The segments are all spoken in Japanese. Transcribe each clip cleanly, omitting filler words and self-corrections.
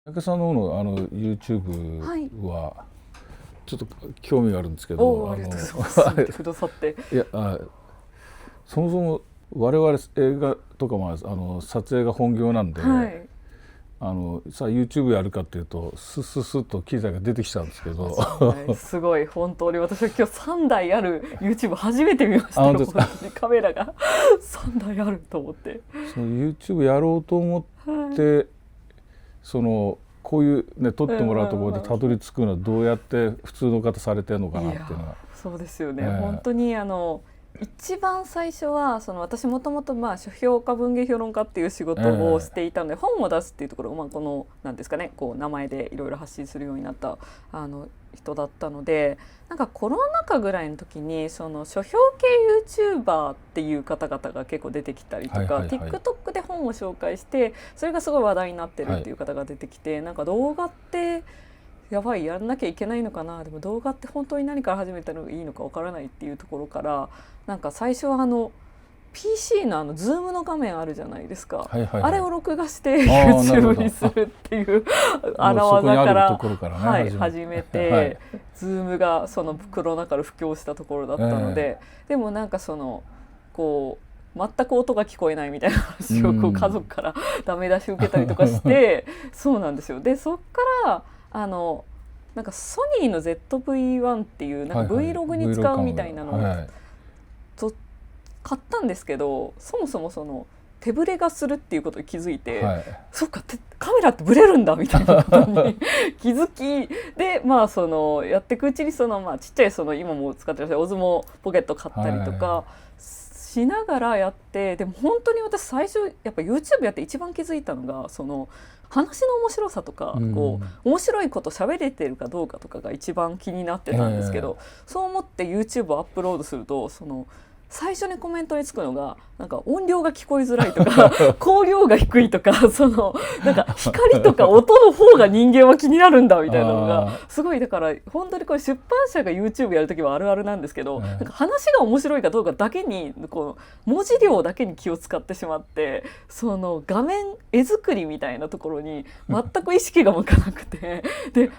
竹さんの方のYouTube はちょっと興味があるんですけど、ありがとうございます。見てくださって。いや、そもそも我々映画とかも撮影が本業なんで、さあ YouTube やるかっていうとスッと機材が出てきちゃうんですけど、すごい本当に私は今日3台ある YouTube 初めて見ましたよ。本当にカメラが3台あると思って。その YouTube やろうと思って、こういうね撮ってもらうところでたどり着くのはどうやって普通の方されてるのかなっていうのは。そうですよね、本当に一番最初は私もともと書評家文芸評論家っていう仕事をしていたので、本を出すっていうところを、この何ですかね、こう名前でいろいろ発信するようになった人だったので、なんかコロナ禍ぐらいの時に書評系 YouTuber っていう方々が結構出てきたりとか、TikTok で本を紹介してそれがすごい話題になってるっていう方が出てきて、なんか動画ってやばい、やんなきゃいけないのかな、でも動画って本当に何から始めたのがいいのかわからないっていうところから、なんか最初はPC のZoom の画面あるじゃないですか、あれを録画して YouTube にするっていう荒技から始めて、Zoom がコロナ禍で布教したところだったので、でもなんかこう全く音が聞こえないみたいな話を家族からダメ出し受けたりとかしてそうなんですよ。でそっからなんかソニーの ZV-1 っていうなんか Vlog に使うみたいなのを買ったんですけど、そもそも手ブレがするっていうことに気づいて、そっかカメラってブレるんだみたいなことに気づきで、やっていくうちにちっちゃい今も使ってらっしゃるオズモポケット買ったりとかしながらやって、でも本当に私最初やっぱ YouTube やって一番気づいたのが話の面白さとか、こう面白いこと喋れてるかどうかとかが一番気になってたんですけど、そう思って YouTube をアップロードすると最初にコメントにつくのがなんか音量が聞こえづらいとか光量が低いとかなんか光とか音の方が人間は気になるんだみたいなのがすごい、だから本当にこれ出版社が YouTube やるときはあるあるなんですけど、なんか話が面白いかどうかだけにこう文字量だけに気を使ってしまって、画面絵作りみたいなところに全く意識が向かなくてで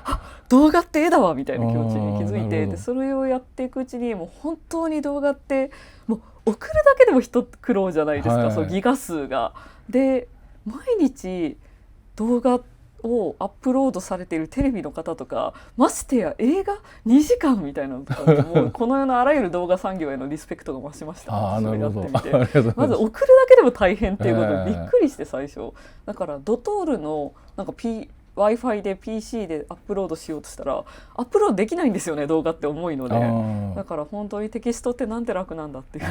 動画って絵だわみたいな気持ちに気づいて、でそれをやっていくうちにもう本当に動画ってもう送るだけでも一苦労じゃないですか、ギガ数が。で毎日動画をアップロードされているテレビの方とか、ましてや映画2時間みたいなのとか、もうこの世のあらゆる動画産業へのリスペクトが増しました、それやってみて。まず送るだけでも大変っていうことにびっくりして最初。だからドトールのなんかWi-Fi で PC でアップロードしようとしたらアップロードできないんですよね、動画って重いので。だから本当にテキストってなんて楽なんだっていうの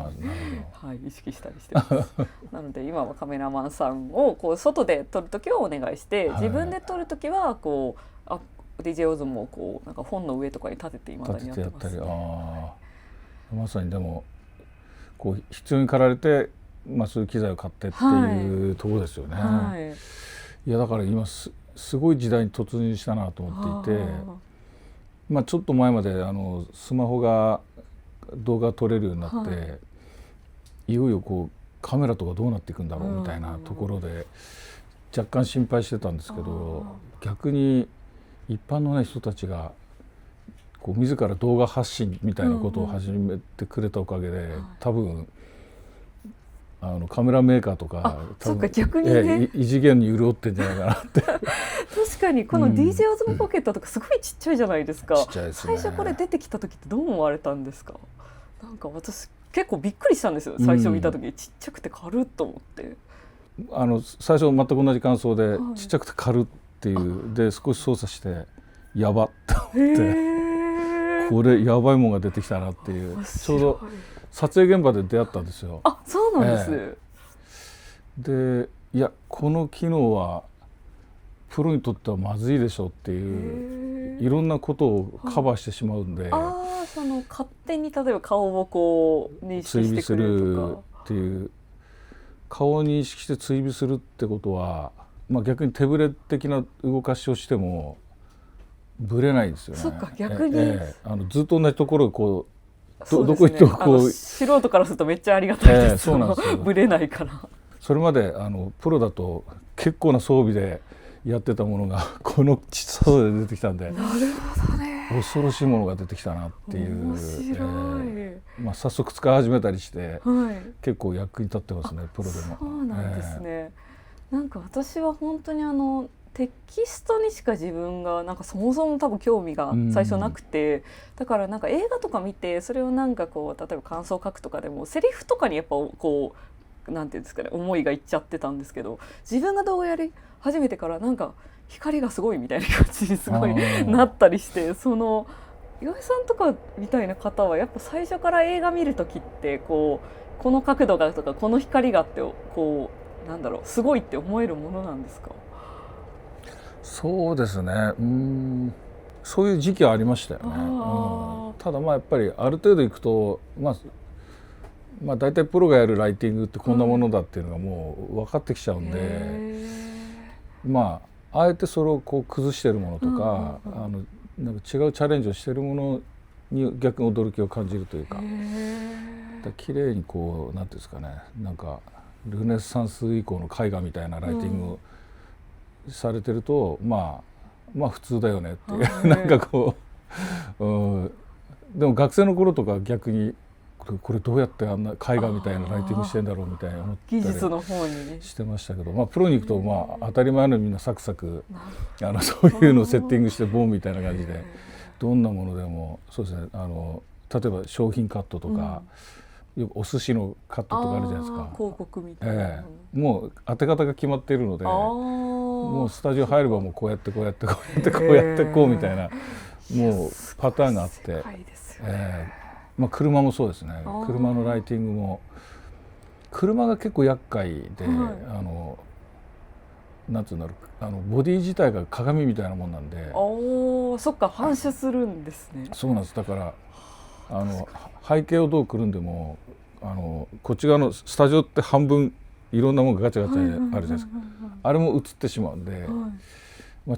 を意識したりしてますなので今はカメラマンさんをこう外で撮るときはお願いして、自分で撮るときはこうDJ オズモをこうなんか本の上とかに立てて今だにやってますね。まさにでもこう必要に駆られて、そういう機材を買ってっていうところですよね。いやだから今すごい時代に突入したなと思っていて、ちょっと前までスマホが動画撮れるようになって、いよいよこうカメラとかどうなっていくんだろうみたいなところで若干心配してたんですけど、逆に一般の、人たちがこう自ら動画発信みたいなことを始めてくれたおかげで、多分カメラメーカーとか多分逆にね、異次元に潤ってんじゃないかなって確かにこの DJ オズモポケットとかすごいちっちゃいじゃないですか。ちっちゃいですね。最初これ出てきた時ってどう思われたんですか？なんか私結構びっくりしたんですよ、最初見た時、ちっちゃくて軽っと思って。最初全く同じ感想で、ちっちゃくて軽っていうで少し操作してやばって思って、これやばいもんが出てきたなっていう、ちょうど撮影現場で出会ったんですよ。そうなんです。でいやこの機能はプロにとってはまずいでしょっていう、いろんなことをカバーしてしまうんで、勝手に例えば顔をこう認識してくれるとかっていう、顔を認識して追尾するってことは、逆に手ぶれ的な動かしをしてもブレないんですよね。そっか、逆に、ずっと同じところをこうどこ行ってもこう素人からするとめっちゃありがたいです、そうなんですよ。ぶれないから。それまでプロだと結構な装備でやってたものがこの小ささで出てきたんで、なるほどね、恐ろしいものが出てきたなっていう。面白い。早速使い始めたりして、はい、結構役に立ってますね、プロでも。そうなんですね。なんか私は本当にテキストにしか自分がなんかそもそも多分興味が最初なくて、だからなんか映画とか見てそれをなんかこう例えば感想書くとかでもセリフとかにやっぱこうなんていうんですかね、思いがいっちゃってたんですけど、自分が動画やり始めてからなんか光がすごいみたいな感じにすごいなったりして、その岩井さんとかみたいな方はやっぱ最初から映画見る時ってこの角度がとかこの光がってこうなんだろう、すごいって思えるものなんですか？そうですね、そういう時期はありましたよね。ただやっぱりある程度いくと、大体プロがやるライティングってこんなものだっていうのがもう分かってきちゃうんで、あえてそれをこう崩してるものとか、なんか違うチャレンジをしてるものに逆に驚きを感じるというか、綺麗にこうなんていうんですかね、なんかルネサンス以降の絵画みたいなライティングをされてると、普通だよねっていうなんかこう、でも学生の頃とか逆にこれどうやってあんな絵画みたいなライティングしてんだろうみたいな思ったり技術の方にしてましたけど、プロに行くと当たり前のようにみんなサクサクそういうのをセッティングしてボンみたいな感じで、どんなものでもそうですね、例えば商品カットとか、よくお寿司のカットとかあるじゃないですか、広告みたいな、もう当て方が決まっているので、もうスタジオ入ればもうこうやってこうやってこうやってこうやってこうみたいなもうパターンがあって、車もそうですね。車のライティングも車が結構厄介で、なんていうんだろう、ボディ自体が鏡みたいなもんなんで。そっか、反射するんですね。そうなんです。だから背景をどうくるんでもこっち側のスタジオって半分いろんなものがガチャガチャあるじゃないですか。あれも映ってしまうんで、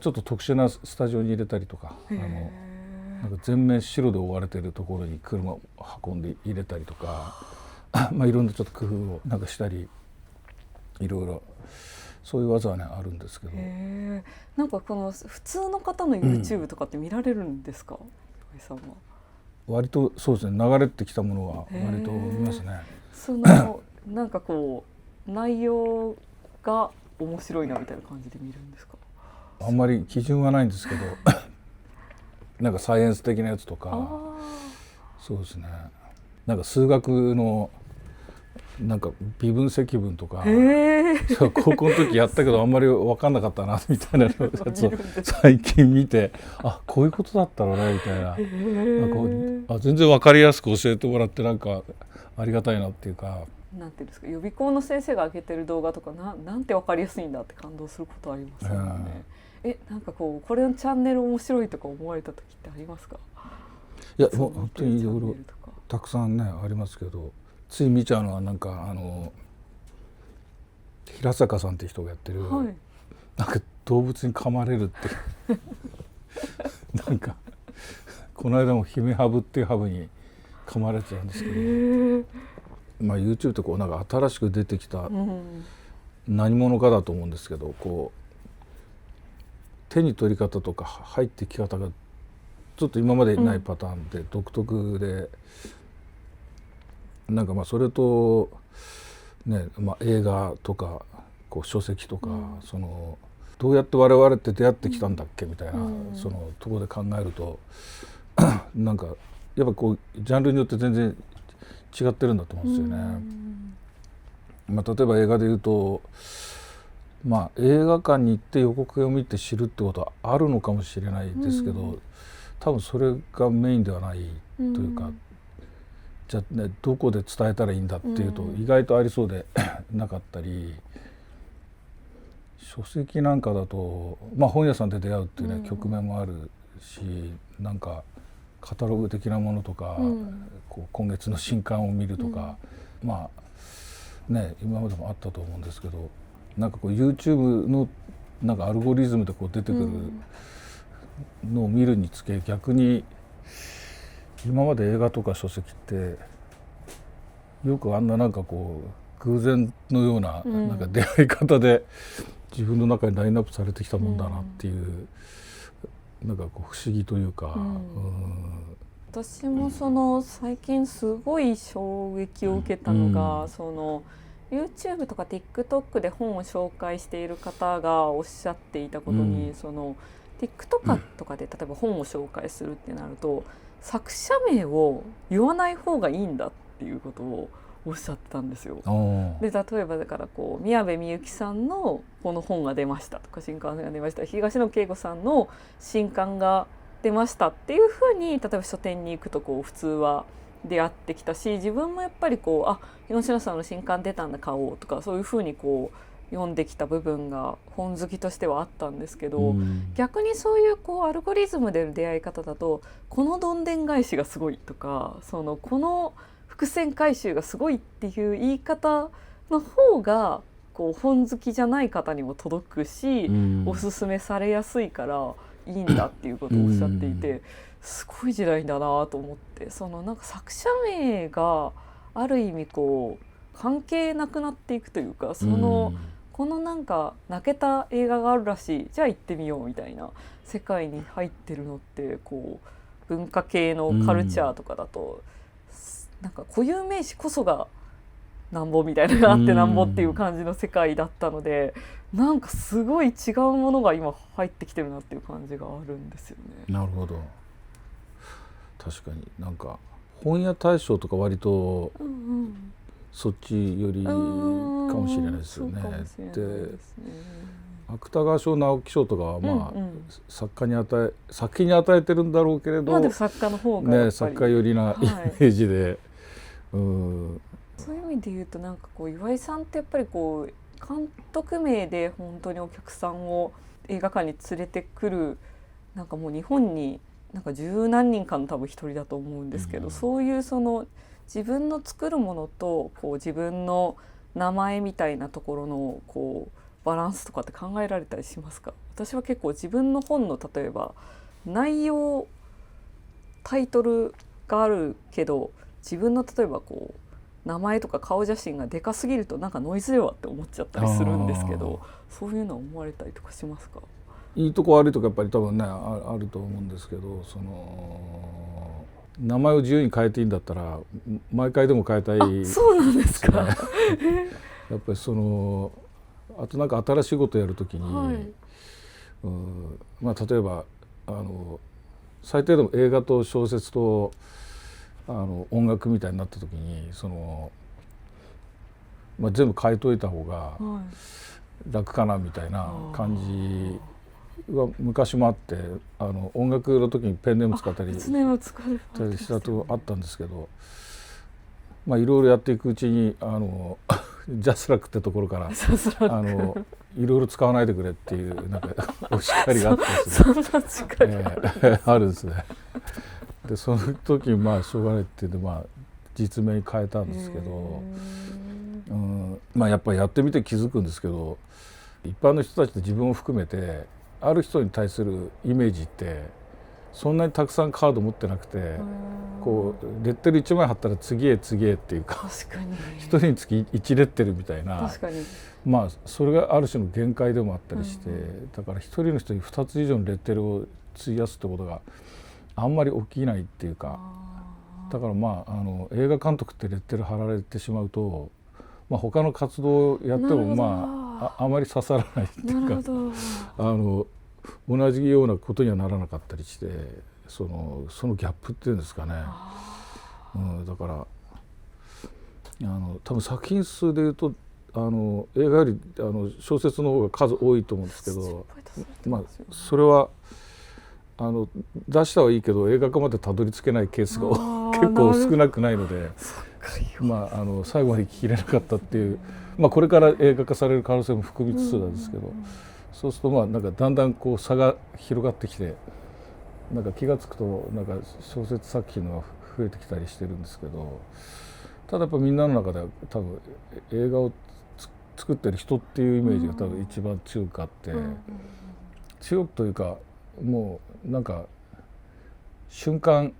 ちょっと特殊なスタジオに入れたりとか、なんか全面白で覆われているところに車を運んで入れたりとかいろんなちょっと工夫をなんかしたり、いろいろそういう技はねあるんですけど、なんかこの普通の方の YouTube とかって見られるんですか、岩井さんは？割とそうですね、流れてきたものは割と見ますね。そのなんかこう内容が面白いなみたいな感じで見るんですか？あんまり基準はないんですけどなんかサイエンス的なやつとか、そうですね、なんか数学のなんか微分積分とか、高校の時やったけどあんまり分かんなかったなみたいなやつを最近見て、こういうことだったろうねみたいな、全然分かりやすく教えてもらって、なんかありがたいなっていうか。なんていうんですか、予備校の先生が上げてる動画とかなんて分かりやすいんだって感動することありますよね。なんかこうこれのチャンネル面白いとか思われた時ってありますか？いやもう本当にいろいろたくさんねありますけど、つい見ちゃうのはなんか平坂さんって人がやってる、なんか動物に噛まれるってなんかこの間もヒメハブっていうハブに噛まれてたんですけど、YouTube ってこうなんか新しく出てきた何者かだと思うんですけど、こう手に取り方とか入ってき方がちょっと今までないパターンで独特で、なんかそれとね、映画とかこう書籍とか、そのどうやって我々って出会ってきたんだっけみたいな、そのところで考えるとなんかやっぱこうジャンルによって全然違ってるんだと思うんですよね。例えば映画でいうと、映画館に行って予告編を見て知るってことはあるのかもしれないですけど、多分それがメインではないというか、じゃあね、どこで伝えたらいいんだっていうと意外とありそうでなかったり、書籍なんかだと、本屋さんで出会うっていうね、局面もあるし、なんかカタログ的なものとか、こう今月の新刊を見るとか、今までもあったと思うんですけど、なんかこう YouTube のなんかアルゴリズムでこう出てくるのを見るにつけ、逆に今まで映画とか書籍ってよくあんななんかこう偶然のようななんか出会い方で自分の中にラインナップされてきたもんだなっていう、なんかこう不思議というか、私もその最近すごい衝撃を受けたのが、その YouTube とか TikTok で本を紹介している方がおっしゃっていたことに、その TikTok とかで例えば本を紹介するってなると、作者名を言わない方がいいんだっていうことをおっしゃってたんですよ。で例えばだからこう宮部みゆきさんのこの本が出ましたとか、新刊が出ました、東野圭吾さんの新刊が出ましたっていうふうに、例えば書店に行くとこう普通は出会ってきたし、自分もやっぱりこう東野さんの新刊出たんだ買おうとか、そういうふうにこう読んできた部分が本好きとしてはあったんですけど、逆にそういうこうアルゴリズムでの出会い方だと、このどんでん返しがすごいとか、この伏線回収がすごいっていう言い方の方がこう本好きじゃない方にも届くし、おすすめされやすいからいいんだっていうことをおっしゃっていて、すごい時代だなと思って、なんか作者名がある意味こう関係なくなっていくというか、このなんか泣けた映画があるらしい、じゃあ行ってみようみたいな世界に入ってるのって、こう文化系のカルチャーとかだと、なんか固有名詞こそがなんぼみたいなのがあってなんぼっていう感じの世界だったので、なんかすごい違うものが今入ってきてるなっていう感じがあるんですよね。なるほど。確かになんか本屋大賞とか割とそっちよりかもしれないですよね。で芥川賞直木賞とかはまあ、作品に与えてるんだろうけれど、でも作家の方がやっぱり、作家寄りなイメージで、そういう意味で言うと、なんかこう岩井さんってやっぱりこう監督名で本当にお客さんを映画館に連れてくる、なんかもう日本になんか十何人かの多分一人だと思うんですけど、そういう自分の作るものとこう自分の名前みたいなところのこうバランスとかって考えられたりしますか？私は結構自分の本の例えば内容タイトルがあるけど、自分の例えばこう名前とか顔写真がでかすぎるとなんかノイズではって思っちゃったりするんですけど、そういうのは思われたりとかしますか？いいとこ悪いとこやっぱり多分ね あると思うんですけど、名前を自由に変えていいんだったら毎回でも変えたい、そうなんですか。やっぱりあとなんか新しいことをやるときに、まあ例えば最低でも映画と小説と音楽みたいになったときにまあ、全部変えといた方が楽かなみたいな感じは昔もあって、音楽の時にペンネーム使ったりしたとあったんですけど、まあいろいろやっていくうちにジャスラックってところからいろいろ使わないでくれっていうなんかお叱りがあってですね、あるんですね。でその時にまあしょうがないっていうんで、まあ実名に変えたんですけど、まあやっぱりやってみて気づくんですけど、一般の人たちって自分を含めてある人に対するイメージってそんなにたくさんカード持ってなくて、こうレッテル1枚貼ったら次へ次へっていうか、一人につき1レッテルみたいな、まあそれがある種の限界でもあったりして、だから一人の人に2つ以上のレッテルを費やすってことがあんまり起きないっていうか、だからまあ映画監督ってレッテル貼られてしまうと、まあ、他の活動をやってもまああまり刺さらないっていうか、同じようなことにはならなかったりして、そのギャップっていうんですかね、だから多分作品数でいうと映画より小説の方が数多いと思うんですけど、まあそれは出したはいいけど映画化までたどり着けないケースが結構少なくないので、まあ最後まで聞ききれなかったっていう、まあこれから映画化される可能性も含みつつなんですけど、そうするとまあなんかだんだんこう差が広がってきて、なんか気が付くとなんか小説作品が増えてきたりしてるんですけど、ただやっぱみんなの中では多分映画を作ってる人っていうイメージが多分一番強くあって、強くというかもうなんか瞬間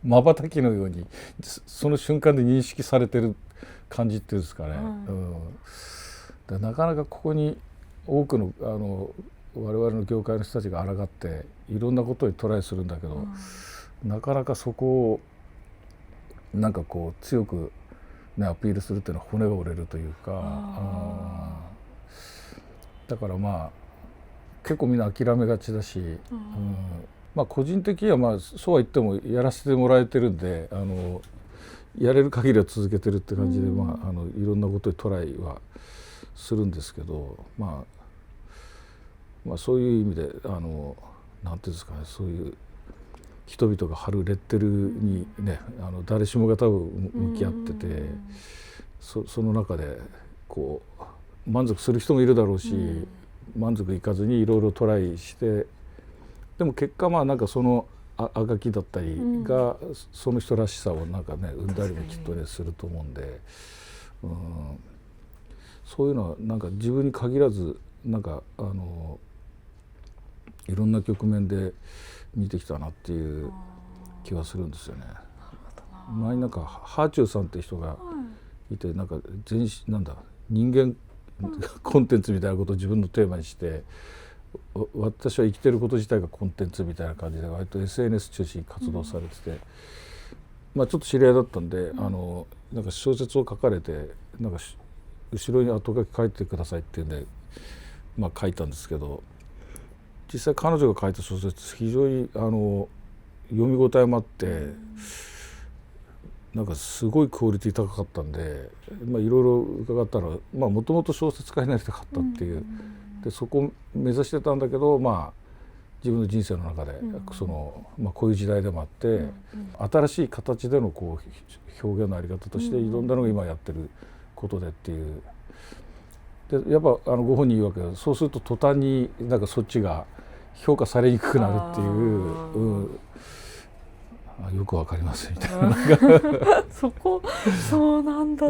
瞬きのようにその瞬間で認識されてる感じっていうんですかね、なかなかここに多くの我々の業界の人たちが抗っていろんなことにトライするんだけど、なかなかそこをなんかこう強く、ね、アピールするっていうのは骨が折れるというか、だからまあ結構みんな諦めがちだし、まあ個人的にはまあそうは言ってもやらせてもらえてるんでやれる限りは続けてるって感じで、まあいろんなことにトライはするんですけど、まあそういう意味でなんていうんですかね、そういう人々が張るレッテルにね誰しもが多分向き合ってて、その中でこう満足する人もいるだろうし、満足いかずにいろいろトライして、でも結果まあなんかそのあがきだったりが、その人らしさをなんかね生んだりもきっとねすると思うんで、そういうのはなんか自分に限らずなんかいろんな局面で見てきたなっていう気はするんですよね。前になんかハーチューさんって人がいて、なんかなんだ人間コンテンツみたいなことを自分のテーマにして、私は生きてること自体がコンテンツみたいな感じで割と SNS 中心に活動されてて、まあちょっと知り合いだったんで、なんか小説を書かれてなんか後ろに後書き書いてくださいっていうんで、まあ書いたんですけど、実際彼女が書いた小説非常に読み応えもあって、なんかすごいクオリティ高かったんで、まあいろいろ伺ったら、まあもともと小説家になりたかったっていう、でそこを目指してたんだけど、まあ自分の人生の中でまあこういう時代でもあって、新しい形でのこう表現のあり方として挑んだのが今やってることでっていう。でやっぱご本人言うわけで、そうすると途端になんかそっちが評価されにくくなるっていう、よくわかりますみたいな、そうなんだ、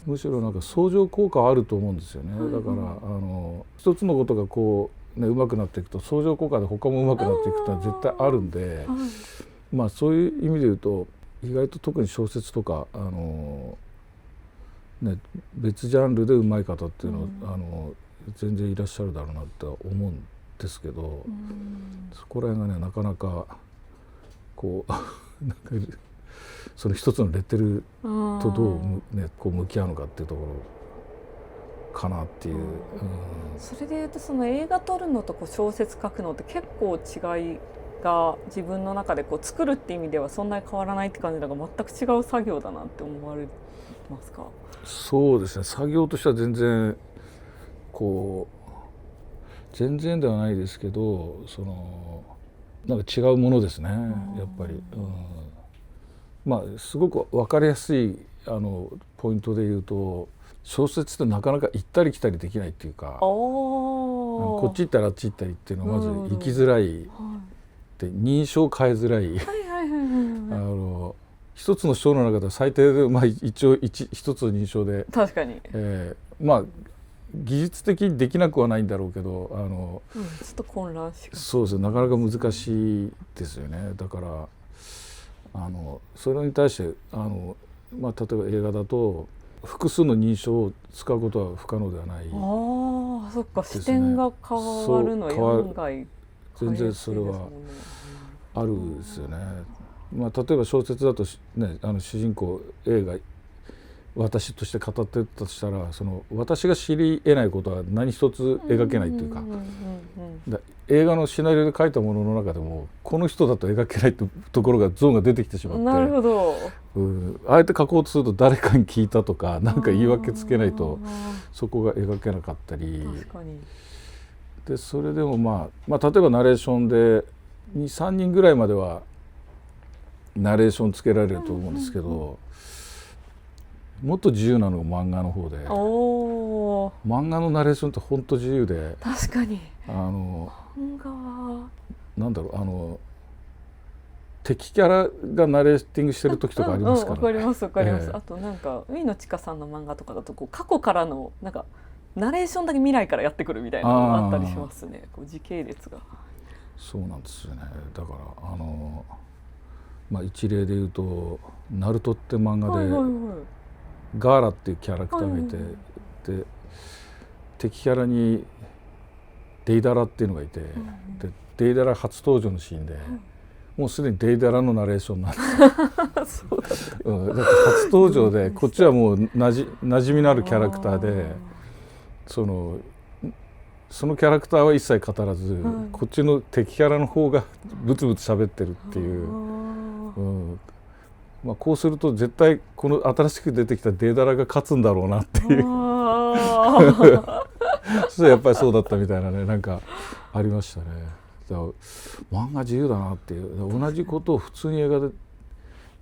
むしろなんか相乗効果はあると思うんですよね。だから一つのことがこうね上手くなっていくと相乗効果で他も上手くなっていくってのは絶対あるんで、まあそういう意味で言うと意外と特に小説とかね、別ジャンルで上手い方っていうのは、全然いらっしゃるだろうなって思うんですけど、そこら辺がねなかなかこうなんかその一つのレッテルとどう、ね、こう向き合うのかっていうところかなっていう、それでいうとその映画撮るのとこう小説書くのって結構違いが自分の中でこう作るって意味ではそんなに変わらないって感じだが、全く違う作業だなって思われますか？そうですね、作業としては全然こう全然ではないですけど、なんか違うものですね、やっぱり。まあすごく分かりやすいポイントで言うと、小説ってなかなか行ったり来たりできないっていうか、こっち行ったらあっち行ったりっていうのはまず行きづらい、で認証変えづらい、一つの章の中では最低で、まあ、一応一つの認証で確かに、まあ技術的にできなくはないんだろうけどちょっと混乱します。そうですね、なかなか難しいですよね。だからそれに対してまあ、例えば映画だと複数の認証を使うことは不可能ではない、そっか、視点が変わるの案外全然それはあるんですよね。まあ、例えば小説だと、ね、主人公 A が私として語ってたとしたら、私が知り得ないことは何一つ描けないというか、映画のシナリオで書いたものの中でもこの人だと描けないところがゾーンが出てきてしまって、なるほど、あえて書こうとすると誰かに聞いたとか何か言い訳つけないとそこが描けなかったり、確かに。でそれでもまあ例えばナレーションで 2,3 人ぐらいまではナレーションつけられると思うんですけど、もっと自由なのが漫画の方で、漫画のナレーションって本当自由で、確かに漫画はなんだろう、敵キャラがナレーティングしてる時とかありますからね。わかりますわかります。あとなんか上野千佳さんの漫画とかだとこう過去からのなんかナレーションだけ未来からやってくるみたいなのがあったりしますね。こう時系列が。そうなんですよね。だから一例で言うと「ナルト」って漫画で、ガーラっていうキャラクターがいて、で敵キャラにデイダラっていうのがいて、でデイダラ初登場のシーンで、もうすでにデイダラのナレーションなんですそうだった、だって初登場でこっちはもう馴染みのあるキャラクターで、そのキャラクターは一切語らず、こっちの敵キャラの方がブツブツ喋ってるっていう、こうすると絶対この新しく出てきたデイダラが勝つんだろうなっていうそしたらやっぱりそうだったみたいなね、なんかありましたね。だから漫画自由だなっていう、同じことを普通に映画で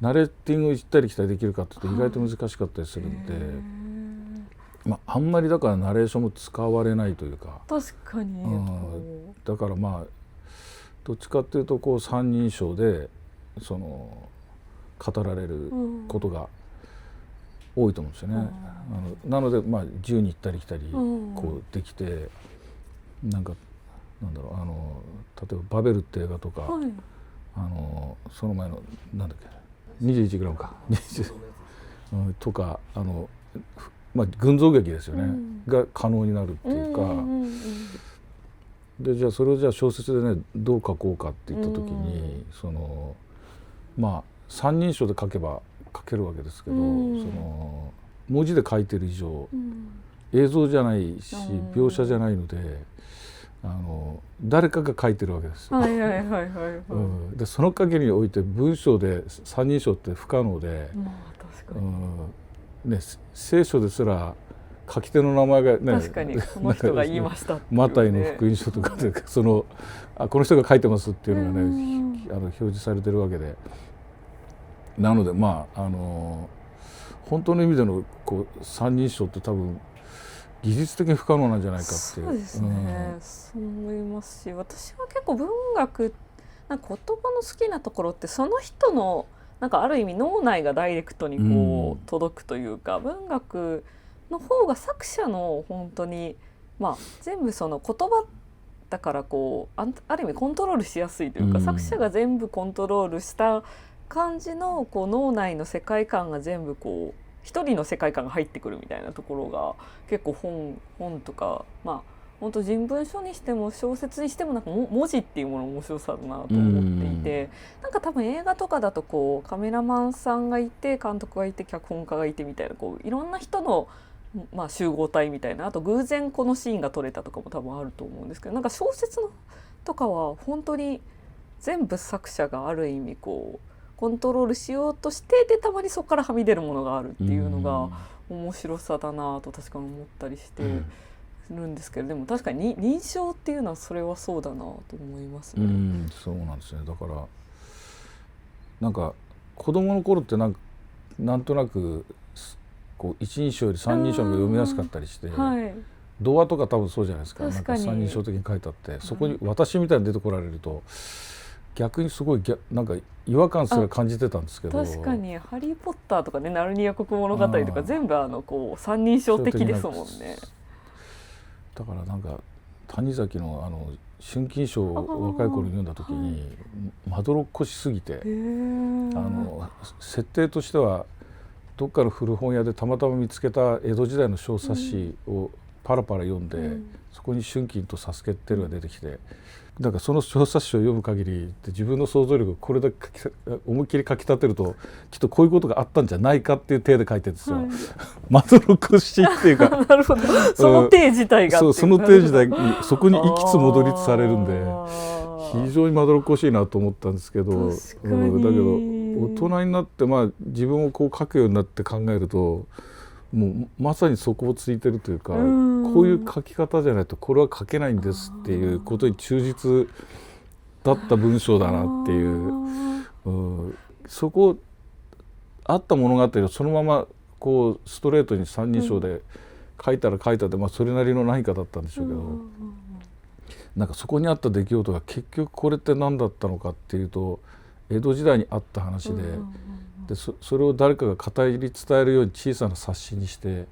ナレーティングを行ったり来たりできるかっていうと意外と難しかったりするんで、あんまりだからナレーションも使われないというか、確かに、だからどっちかっていうとこう三人称でその語られることが多いと思うんですよね。なので自由に行ったり来たりこうできて、なんだろう、例えば「バベル」って映画とか、その前のなんだっけ21グラムかとか群像劇ですよね、が可能になるっていうか、でじゃあそれを小説でねどう書こうかっていった時に、三人称で書けば書けるわけですけど、その文字で書いてる以上、映像じゃないし描写じゃないので、誰かが書いてるわけですよ。でその限りにおいて文章で三人称って不可能で、聖書ですら書き手の名前がね、確かにこの人が言いましたっていう、マタイの福音書とかでこの人が書いてますっていうのがね、表示されてるわけで、なので本当の意味での三人称って多分技術的に不可能なんじゃないかっていう。そうですね、そう思いますし、私は結構文学言葉の好きなところって、その人のある意味脳内がダイレクトに届くというか、文学の方が作者の本当に全部その言葉だからある意味コントロールしやすいというか、作者が全部コントロールした感じの脳内の世界観が全部一人の世界観が入ってくるみたいなところが結構本とか本当人文書にしても小説にしても文字っていうものの面白さだなと思っていて、多分映画とかだとカメラマンさんがいて監督がいて脚本家がいてみたいないろんな人の集合体みたいな、あと偶然このシーンが撮れたとかも多分あると思うんですけど、小説のとかは本当に全部作者がある意味コントロールしようとして、でたまにそこからはみ出るものがあるっていうのが面白さだなと確かに思ったりしてるんですけど、でも確かに認証っていうのはそれはそうだなと思いますね。そうなんですね。だから子供の頃ってなんとなく一人称より三人称が読みやすかったりして、童話とか多分そうじゃないですか。三人称的に書いてあって、そこに私みたいに出てこられると逆にすごい違和感すら感じてたんですけど、確かにハリー・ポッターとかね、ナルニア国物語とか全部三人称的ですもんね。だから谷崎の春金賞を若い頃に読んだ時にまどろっこしすぎて、設定としてはどっかの古本屋でたまたま見つけた江戸時代の小冊子をパラパラ読んで、そこに春金とサスケっていうのが出てきて、その小冊子を読む限りで自分の想像力をこれだけ思いっきり書き立てると、きっとこういうことがあったんじゃないかっていう体で書いてるんですよ。まどろっこしっていうかなるほど、その体自体がその体自体にそこに行きつ戻りつされるんで、非常にまどろっこしいなと思ったんですけど、だけど大人になって自分を書くようになって考えると、もうまさに底をついてるというか、こういう書き方じゃないとこれは書けないんですっていうことに忠実だった文章だなっていう、そこあった物語をそのままストレートに三人称で書いたら書いたで、それなりの何かだったんでしょうけど、そこにあった出来事が結局これって何だったのかっていうと、江戸時代にあった話で、それを誰かが語り伝えるように小さな冊子にして、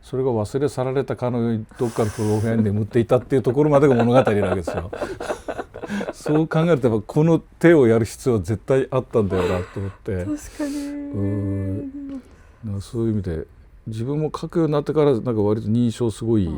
それが忘れ去られたかのようにどっかの古本屋に眠っていたっていうところまでが物語なわけですよ。そう考えるとやっぱこの手をやる必要は絶対あったんだよなと思って。確かに。なんかそういう意味で自分も書くようになってからなんか割と認証すごい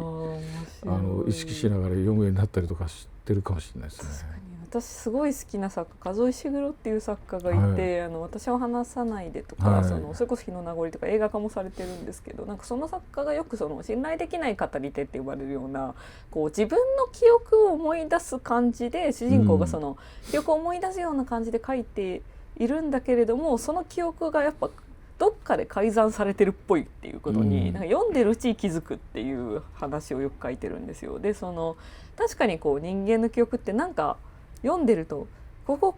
意識しながら読むようになったりとかしてるかもしれないですね。確かに私すごい好きな作家数井茂っていう作家がいて、私は話さないでとか、それこそ日の名残とか映画化もされてるんですけど、なんかその作家がよくその信頼できない語り手って呼ばれるようなこう自分の記憶を思い出す感じで主人公がその記憶を思い出すような感じで書いているんだけれども、その記憶がやっぱどっかで改ざんされてるっぽいっていうことに、なんか読んでるうちに気づくっていう話をよく書いてるんですよ。でその確かにこう人間の記憶ってなんか読んでるとこ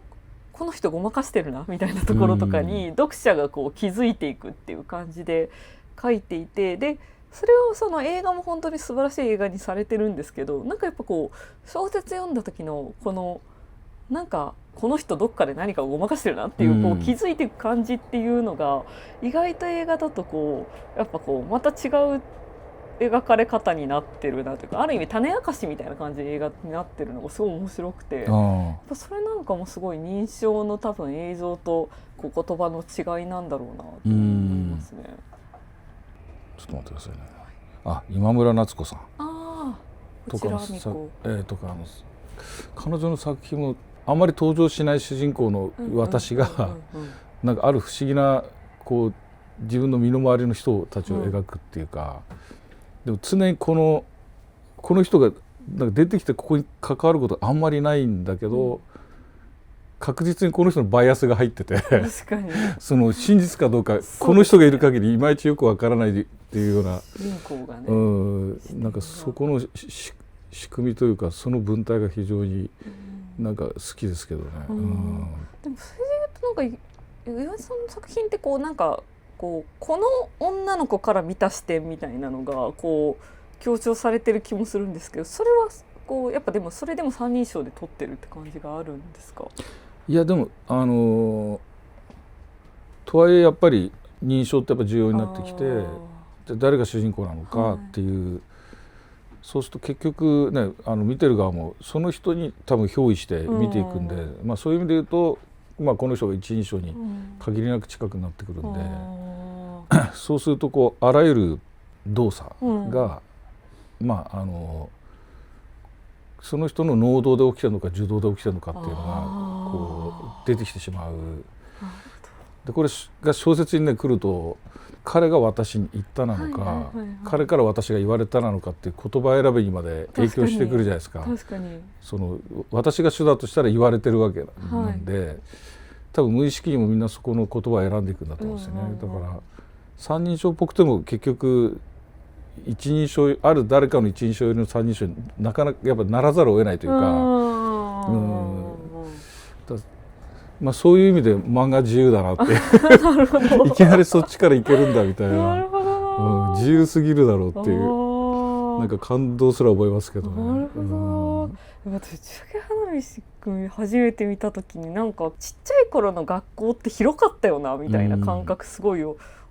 の人ごまかしてるなみたいなところとかに読者がこう気づいていくっていう感じで書いていて、でそれをその映画も本当に素晴らしい映画にされてるんですけど、なんかやっぱこう小説読んだ時のこのなんかこの人どっかで何かをごまかしてるなっていう、こう気づいていく感じっていうのが意外と映画だとこうやっぱこうまた違う描かれ方になってるなというか、ある意味種明かしみたいな感じで映画になってるのがすごい面白くて、やっぱそれなんかもすごい認証の多分映像とこう言葉の違いなんだろうなと思いますね。ちょっと待ってくださいね。あ、今村夏子さんとか彼女の作品もあんまり登場しない主人公の私がなんかある不思議なこう自分の身の回りの人たちを描くっていうか、でも常にこの人がなんか出てきてここに関わることあんまりないんだけど、確実にこの人のバイアスが入ってて確かにその真実かどうかこの人がいる限りいまいちよくわからないっていうような、なんかそこの仕組みというかその文体が非常になんか好きですけどね。でもそれで言うとなんか岩井さんの作品ってこうなんかこの女の子から見た視点みたいなのがこう強調されてる気もするんですけど、それはこうやっぱでもそれでも三人称で撮ってるって感じがあるんですか？いやでもとはいえやっぱり認証ってやっぱ重要になってきて、で誰が主人公なのかっていう、そうすると結局ね見てる側もその人に多分憑依して見ていくんで、そういう意味で言うと、この人が一人称に限りなく近くなってくるんで、そうするとこうあらゆる動作が、その人の能動で起きてるのか受動で起きてるのかっていうのがこう出てきてしまう。でこれが小説にね来ると、彼が私に言ったなのか、彼から私が言われたなのかっていう言葉選びにまで影響してくるじゃないですか。その私が主だとしたら言われてるわけなんで、多分無意識にもみんなそこの言葉を選んでいくんだと思うんですよね。だから三人称っぽくても結局一人称ある誰かの一人称よりの三人称になかなかやっぱならざるを得ないというか、そういう意味で漫画自由だなっていきなりそっちからいけるんだみたいな、自由すぎるだろうっていうなんか感動すら覚えますけどね。なるほど。私打ち上げ花火君初めて見た時になんかちっちゃい頃の学校って広かったよなみたいな感覚すごい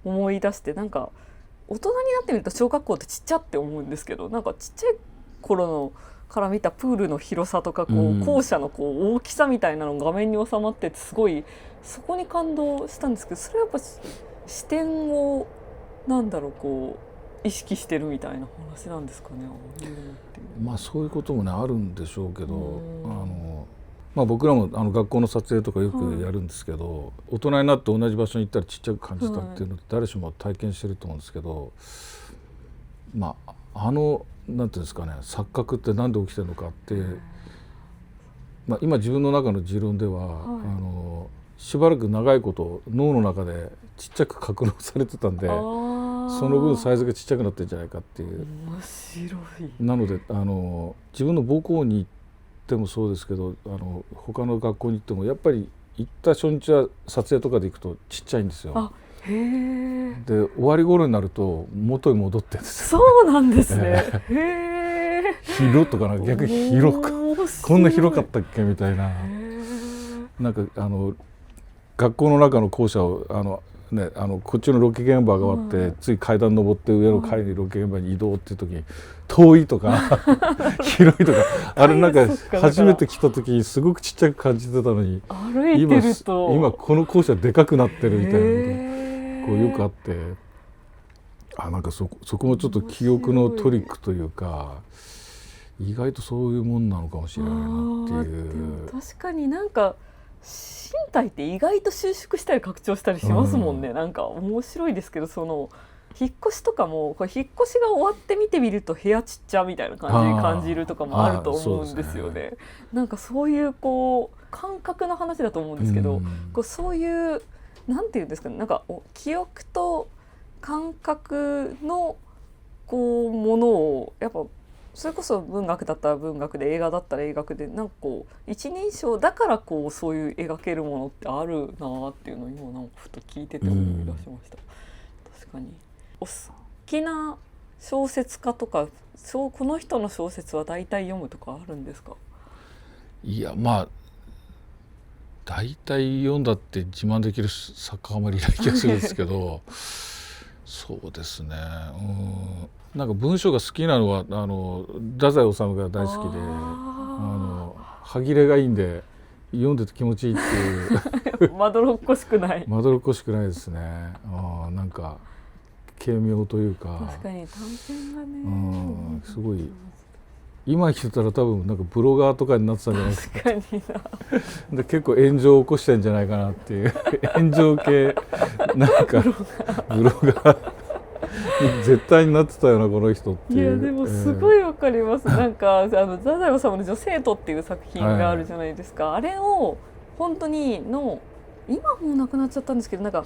思い出して、なんか大人になってみると小学校ってちっちゃって思うんですけど、なんかちっちゃい頃のから見たプールの広さとか校舎の大きさみたいなのが画面に収まってて、すごいそこに感動したんですけど、それはやっぱ視点を意識してるみたいな話なんですかね。そういうこともねあるんでしょうけど、僕らも学校の撮影とかよくやるんですけど、大人になって同じ場所に行ったらちっちゃく感じたっていうのって誰しも体験してると思うんですけど、なんていうんですかね、錯覚って何で起きてるのかって、今自分の中の持論では、しばらく長いこと脳の中でちっちゃく格納されてたんで、その分サイズがちっちゃくなってるんじゃないかっていう。面白い。なので自分の母校に行ってもそうですけど、他の学校に行ってもやっぱり行った初日は撮影とかで行くとちっちゃいんですよ。で終わり頃になると元に戻ってるんですよ。そうなんですね。広とかな、逆に広くこんな広かったっけみたいな。なんか学校の中の校舎をね、こっちのロケ現場が終わって、はい、つい階段登って上の階にロケ現場に移動っていう時に遠いとか広いとかあれなんか初めて来た時にすごくちっちゃく感じてたのに歩いてると今この校舎でかくなってるみたいなことこうよくあって、なんかそこもちょっと記憶のトリックというか意外とそういうもんなのかもしれないなっていう。でも確かになんか身体って意外と収縮したり拡張したりしますもんね、なんか面白いですけど、その引っ越しとかもこれ引っ越しが終わって見てみると部屋ちっちゃみたいな感じるとかもあると思うんですよね。なんかそういうこう感覚の話だと思うんですけど、こうそういうなんていうんですかね、なんか記憶と感覚のこうものをやっぱそれこそ文学だったら文学で映画だったら映画でなんかこう一人称だからこうそういう描けるものってあるなっていうのを今なんかふと聞いてて思い出しました。確かにお好きな小説家とかこの人の小説は大体読むとかあるんですか？いやまあ大体読んだって自慢できる作家はあまりいない気がするんですけどそうですね、なんか文章が好きなのは太宰治が大好きで歯切れがいいんで読んでて気持ちいいっていうまどろっこしくないまどろっこしくないですね。なんか軽妙というか確かに短編がね、すごい今生きてたら多分なんかブロガーとかになってたんじゃないですか。確かになで結構炎上を起こしてんじゃないかなっていう炎上系なんかブロガーに絶対になってたよなこの人っていう。いやでもすごいわかります、なんか太宰治の「女生徒」っていう作品があるじゃないですか、あれを本当に今もうなくなっちゃったんですけど、なんか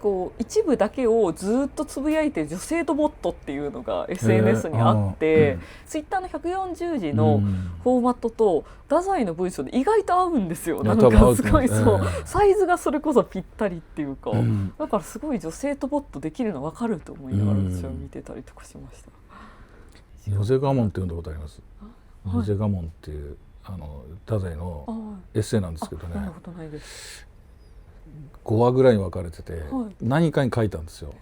こう一部だけをずっとつぶやいて女性とボットっていうのが SNS にあって、ツイッターの140字のフォーマットと太宰の文章で意外と合うんですよ。なんかすごいサイズがそれこそぴったりっていうか、だからすごい女性とボットできるの分かると思いながら私は見てたりとかしました。ヨゼガモンって読んだことあります？ヨゼガモンっていう太宰のエッセイなんですけどね。なるほどないです。5話ぐらいに分かれてて、何かに書いたんですよ。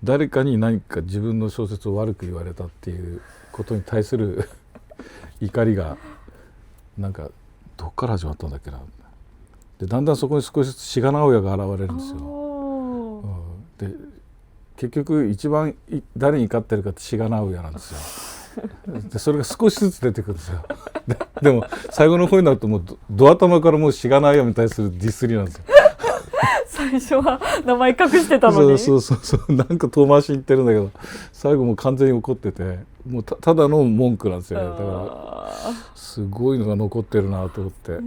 誰かに何か自分の小説を悪く言われたっていうことに対する怒りがなんかどっから始まったんだっけな。でだんだんそこに少しずつ志賀直哉が現れるんですよ。で結局一番誰に怒ってるかって志賀直哉なんですよ。でそれが少しずつ出てくるんですよ。でも最後の方になるともうド頭からもう志賀直哉に対するディスりなんですよ。最初は名前隠してたのにそうなんか遠回しに言ってるんだけど最後もう完全に怒っててもう ただの文句なんですよね。だからすごいのが残ってるなと思って、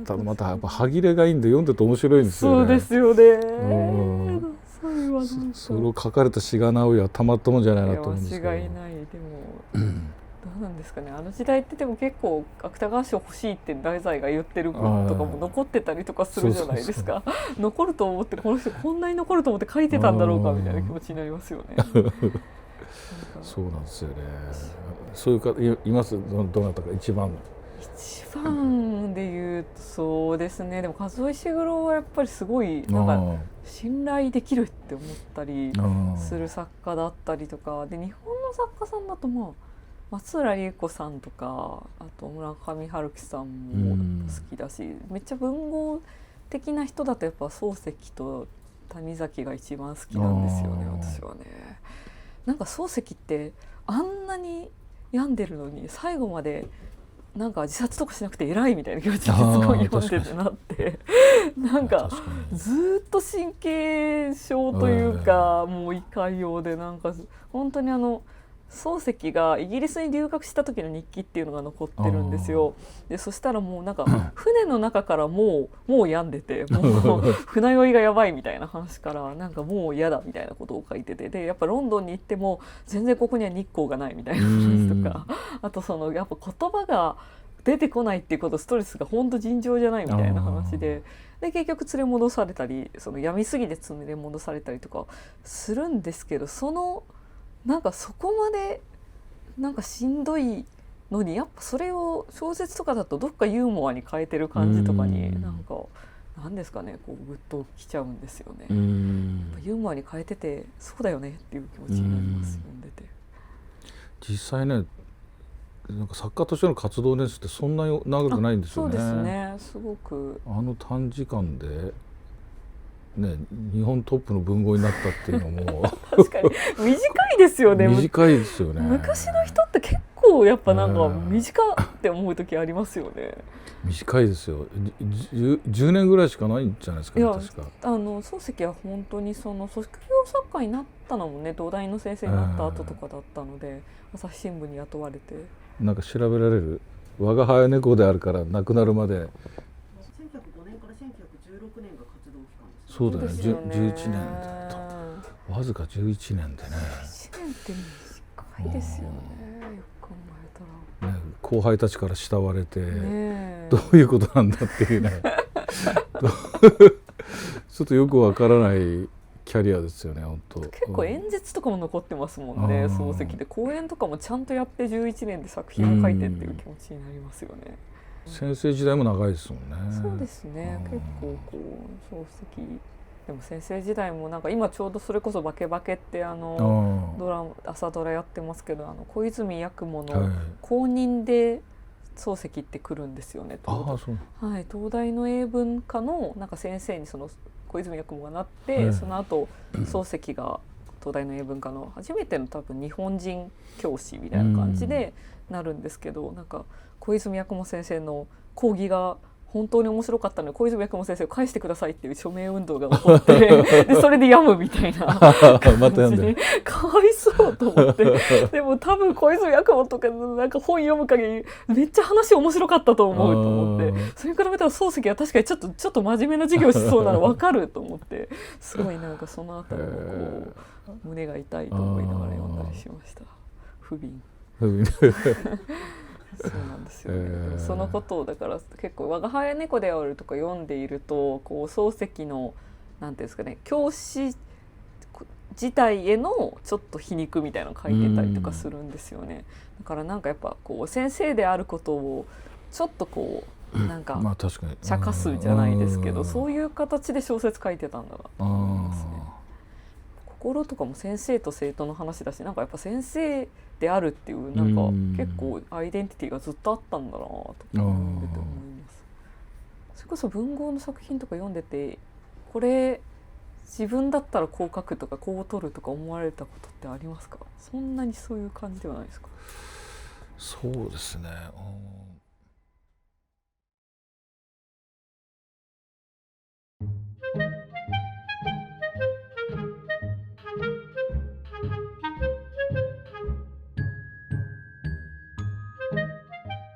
ただまたやっぱ歯切れがいいんで読んでて面白いんですよね。そうですよね。それを書かれた志賀直哉はたまったもんじゃないなと思うんですけど。間違いない。でもどうなんですかね、あの時代ってでも結構芥川賞欲しいって太宰が言ってる文とかも残ってたりとかするじゃないですか。残ると思ってこの人こんなに残ると思って書いてたんだろうかみたいな気持ちになりますよね。そうなんですよね。そういうかいます？どなたか一番で言うとそうですね。でも数石黒はやっぱりすごいなんか信頼できるって思ったりする作家だったりとかで、日本の作家さんだと松浦理恵子さんとかあと村上春樹さんも好きだし、めっちゃ文豪的な人だとやっぱ漱石と谷崎が一番好きなんですよね、私はね。なんか漱石ってあんなに病んでるのに最後までなんか自殺とかしなくて偉いみたいな気持ちですごい読んでてなってなんかずっと神経症というかもう胃潰瘍で、なんか本当に漱石がイギリスに留学した時の日記っていうのが残ってるんですよ。でそしたらもうなんか船の中からもう病んでてもう船酔いがやばいみたいな話からなんかもう嫌だみたいなことを書いてて、でやっぱロンドンに行っても全然ここには日光がないみたいな話とか、あとやっぱ言葉が出てこないっていうことストレスが本当尋常じゃないみたいな話で結局連れ戻されたり病みすぎて連れ戻されたりとかするんですけど、なんかそこまでなんかしんどいのにやっぱそれを小説とかだとどっかユーモアに変えてる感じとかになんかなんですかね、こうグッときちゃうんですよね。ユーモアに変えててそうだよねっていう気持ちになります、読んでて。実際ね、なんか作家としての活動年数ってそんなに長くないんですよね。そうですね、すごく短時間でね、日本トップの文豪になったっていうのも確かに短いですよね。短いですよね。昔の人って結構やっぱなんか短って思う時ありますよね。短いですよ。10年ぐらいしかないんじゃないですかね。確か漱石は本当にその卒業作家になったのもね、東大の先生になった後とかだったので、朝日新聞に雇われて。なんか調べられる、我が輩猫であるから亡くなるまで。1905年から1916年が活動期間です。そうだね、11年だった。わずか11年でね。11年って短いですよね。よく考えたら。ね、後輩たちから慕われて、どういうことなんだっていうねちょっとよくわからないキャリアですよね、本当。結構演説とかも残ってますもんね、漱石で。講演とかもちゃんとやって11年で作品を書いてっていう気持ちになりますよね。先生時代も長いですもんね。そうですね、結構こう漱石でも先生時代もなんか今ちょうどそれこそ「バケバケ」って朝ドラやってますけど、小泉八雲の後任で漱石って来るんですよね。はい、東大の英文科のなんか先生にその小泉八雲がなって、その後漱石が東大の英文科の初めての多分日本人教師みたいな感じでなるんですけど、なんか小泉八雲先生の講義が本当に面白かったので小泉八雲先生を返してくださいっていう署名運動が起こってでそれで病むみたいな感じでかわいそうと思って。でも多分小泉八雲とかなんか本読む限りめっちゃ話面白かったと思うと思って、それに比べたら漱石は確かにちょっと真面目な授業しそうなの分かると思って、すごいなんかそのあたりもこう胸が痛いと思いながら読んだりしました。不憫そうなんですよね。そのことをだから結構「我が輩猫である」とか読んでいると、こう漱石のなんていうんですかね、教師自体へのちょっと皮肉みたいなのを書いてたりとかするんですよね。だからなんかやっぱこう先生であることをちょっとこうなんか茶化すじゃないですけど、そういう形で小説書いてたんだなと思いますね。心とかも先生と生徒の話だし、なんかやっぱ先生であるっていうなんか結構アイデンティティがずっとあったんだなと思います。それこそ文豪の作品とか読んでて、これ自分だったらこう書くとかこう取るとか思われたことってありますか？そんなにそういう感じではないですか？そうですね。